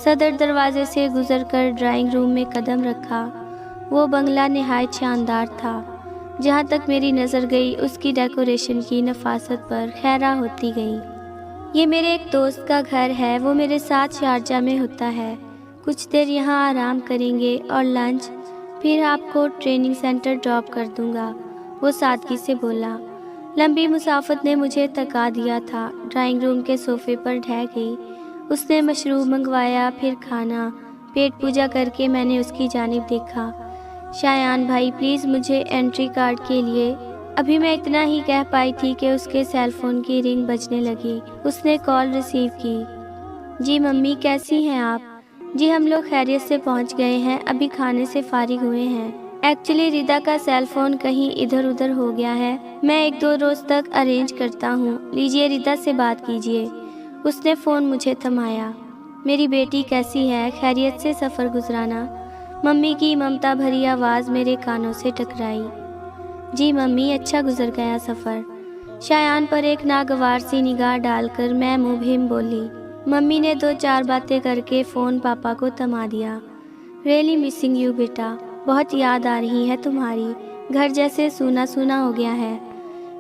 صدر دروازے سے گزر کر ڈرائنگ روم میں قدم رکھا۔ وہ بنگلہ نہایت شاندار تھا۔ جہاں تک میری نظر گئی اس کی ڈیکوریشن کی نفاست پر حیران ہوتی گئی۔ یہ میرے ایک دوست کا گھر ہے، وہ میرے ساتھ شارجہ میں ہوتا ہے۔ کچھ دیر یہاں آرام کریں گے اور لنچ، پھر آپ کو ٹریننگ سینٹر ڈراپ کر دوں گا، وہ سادگی سے بولا۔ لمبی مسافت نے مجھے تکا دیا تھا۔ ڈرائنگ روم کے صوفے پر ڈھہ گئی۔ اس نے مشروب منگوایا، پھر کھانا۔ پیٹ پوجا کر کے میں نے اس کی جانب دیکھا۔ شایان بھائی پلیز مجھے انٹری کارڈ کے لیے۔ ابھی میں اتنا ہی کہہ پائی تھی کہ اس کے سیل فون کی رنگ بجنے لگی۔ اس نے کال ریسیو کی۔ جی ممی کیسی ہیں آپ؟ جی ہم لوگ خیریت سے پہنچ گئے ہیں، ابھی کھانے سے فارغ ہوئے ہیں۔ ایکچولی ریدا کا سیل فون کہیں ادھر ادھر ہو گیا ہے، میں 1-2 روز تک ارینج کرتا ہوں، لیجئے ریدا سے بات کیجئے۔ اس نے فون مجھے تھمایا۔ میری بیٹی کیسی ہے؟ خیریت سے سفر گزرانا؟ ممی کی ممتا بھری آواز میرے کانوں سے ٹکرائی۔ جی ممی اچھا گزر گیا سفر۔ شایان پر ایک ناگوار سی نگاہ ڈال کر میں مبہم بولی۔ ممی نے 2-4 باتیں کر کے فون پاپا کو تھما دیا۔ ریئلی مسنگ یو بیٹا، بہت یاد آ رہی ہے تمہاری، گھر جیسے سونا سونا ہو گیا ہے،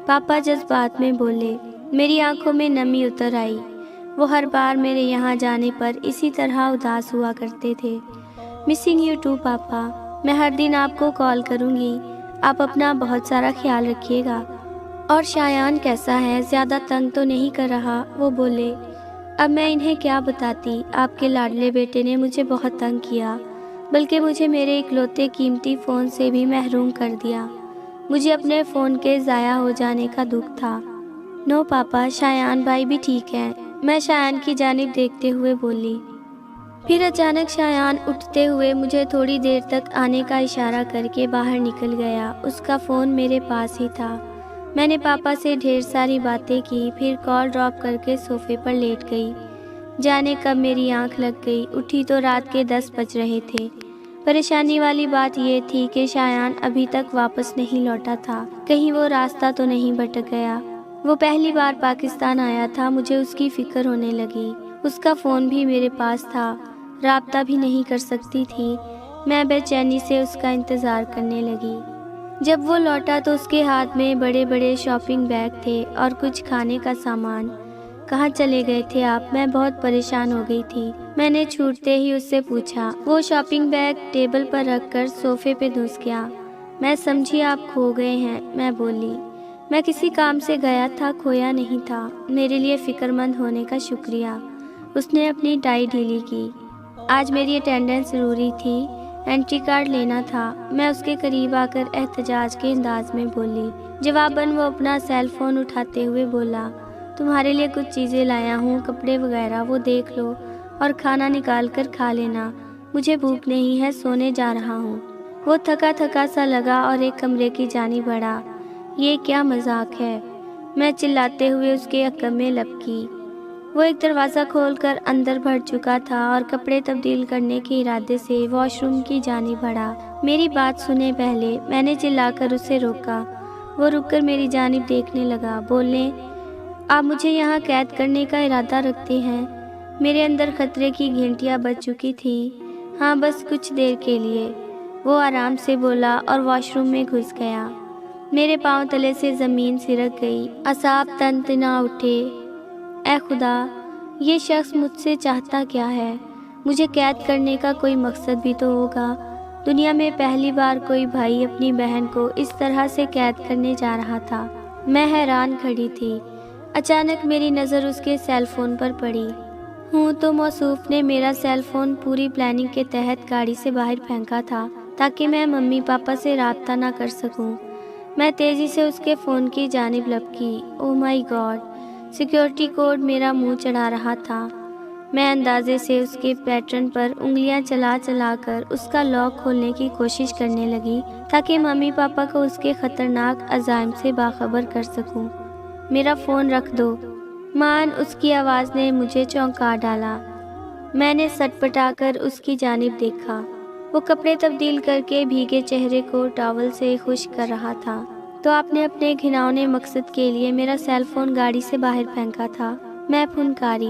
پاپا جذبات میں بولے۔ میری آنکھوں میں نمی اتر آئی۔ وہ ہر بار میرے یہاں جانے پر اسی طرح اداس ہوا کرتے تھے۔ مسنگ یو ٹو پاپا، میں ہر دن آپ کو کال کروں گی، آپ اپنا بہت سارا خیال رکھیے گا۔ اور شایان کیسا ہے؟ زیادہ تنگ تو نہیں کر رہا؟ وہ بولے۔ اب میں انہیں کیا بتاتی، آپ کے لاڈلے بیٹے نے مجھے بہت تنگ کیا، بلکہ مجھے میرے اکلوتے قیمتی فون سے بھی محروم کر دیا۔ مجھے اپنے فون کے ضائع ہو جانے کا دکھ تھا۔ نو پاپا، شایان بھائی بھی ٹھیک ہیں، میں شایان کی جانب دیکھتے ہوئے بولی۔ پھر اچانک شایان اٹھتے ہوئے مجھے تھوڑی دیر تک آنے کا اشارہ کر کے باہر نکل گیا۔ اس کا فون میرے پاس ہی تھا۔ میں نے پاپا سے ڈھیر ساری باتیں کی، پھر کال ڈراپ کر کے صوفے پر لیٹ گئی۔ جانے کب میری آنکھ لگ گئی، اٹھی تو رات کے 10 بج رہے تھے۔ پریشانی والی بات یہ تھی کہ شایان ابھی تک واپس نہیں لوٹا تھا، کہیں وہ راستہ تو نہیں بھٹک گیا۔ وہ پہلی بار پاکستان آیا تھا، مجھے اس کی فکر ہونے لگی۔ اس کا فون بھی میرے پاس تھا، رابطہ بھی نہیں کر سکتی تھی۔ میں بے چینی سے اس کا انتظار کرنے لگی۔ جب وہ لوٹا تو اس کے ہاتھ میں بڑے بڑے شاپنگ بیگ تھے اور کچھ کھانے کا سامان۔ کہاں چلے گئے تھے آپ؟ میں بہت پریشان ہو گئی تھی۔ میں نے چھوٹتے ہی اس سے پوچھا۔ وہ شاپنگ بیگ ٹیبل پر رکھ کر صوفے پہ دھنس گیا۔ میں سمجھی آپ کھو گئے ہیں، میں بولی۔ میں کسی کام سے گیا تھا، کھویا نہیں تھا، میرے لیے فکر مند ہونے کا شکریہ۔ اس نے اپنی ٹائی ڈھیلی کی۔ آج میری اٹینڈنس ضروری تھی، انٹری کارڈ لینا تھا۔ میں اس کے قریب آ کر احتجاج کے انداز میں بولی۔ جواباً وہ اپنا سیل فون اٹھاتے ہوئے بولا، تمہارے لیے کچھ چیزیں لایا ہوں، کپڑے وغیرہ، وہ دیکھ لو اور کھانا نکال کر کھا لینا، مجھے بھوک نہیں ہے، سونے جا رہا ہوں۔ وہ تھکا تھکا سا لگا اور ایک کمرے کی جانب بڑھا۔ یہ کیا مذاق ہے؟ میں چلاتے ہوئے اس کے حق میں لپکی۔ وہ ایک دروازہ کھول کر اندر بڑھ چکا تھا اور کپڑے تبدیل کرنے کے ارادے سے واش روم کی جانب بڑھا۔ میری بات سنے پہلے، میں نے چلا کر اسے روکا۔ وہ رک کر میری جانب دیکھنے لگا۔ بولے، آپ مجھے یہاں قید کرنے کا ارادہ رکھتے ہیں؟ میرے اندر خطرے کی گھنٹیاں بج چکی تھیں۔ ہاں بس کچھ دیر کے لیے، وہ آرام سے بولا اور واش روم میں گھس گیا۔ میرے پاؤں تلے سے زمین سرک گئی، اعصاب تنتنا اٹھے۔ اے خدا، یہ شخص مجھ سے چاہتا کیا ہے؟ مجھے قید کرنے کا کوئی مقصد بھی تو ہوگا۔ دنیا میں پہلی بار کوئی بھائی اپنی بہن کو اس طرح سے قید کرنے جا رہا تھا۔ میں حیران کھڑی تھی۔ اچانک میری نظر اس کے سیل فون پر پڑی۔ تو موصوف نے میرا سیل فون پوری پلاننگ کے تحت گاڑی سے باہر پھینکا تھا تاکہ میں ممی پاپا سے رابطہ نہ کر سکوں۔ میں تیزی سے اس کے فون کی جانب لپکی۔ او مائی گاڈ، سیکیورٹی کوڈ میرا منہ چڑھا رہا تھا۔ میں اندازے سے اس کے پیٹرن پر انگلیاں چلا چلا کر اس کا لاک کھولنے کی کوشش کرنے لگی تاکہ ممی پاپا کو اس کے خطرناک عزائم سے باخبر کر سکوں۔ میرا فون رکھ دو مان، اس کی آواز نے مجھے چونکا ڈالا۔ میں نے سٹ پٹا کر اس کی جانب دیکھا۔ وہ کپڑے تبدیل کر کے بھیگے چہرے کو ٹاول سے خشک کر رہا تھا۔ تو آپ نے اپنے گھناؤنے مقصد کے لیے میرا سیل فون گاڑی سے باہر پھینکا تھا؟ میں پھنکاری۔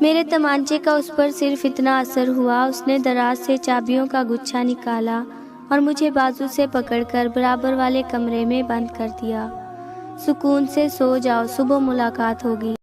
میرے تمانچے کا اس پر صرف اتنا اثر ہوا، اس نے دراز سے چابیوں کا گچھا نکالا اور مجھے بازو سے پکڑ کر برابر والے کمرے میں بند کر دیا۔ سکون سے سو جاؤ، صبح ملاقات ہوگی۔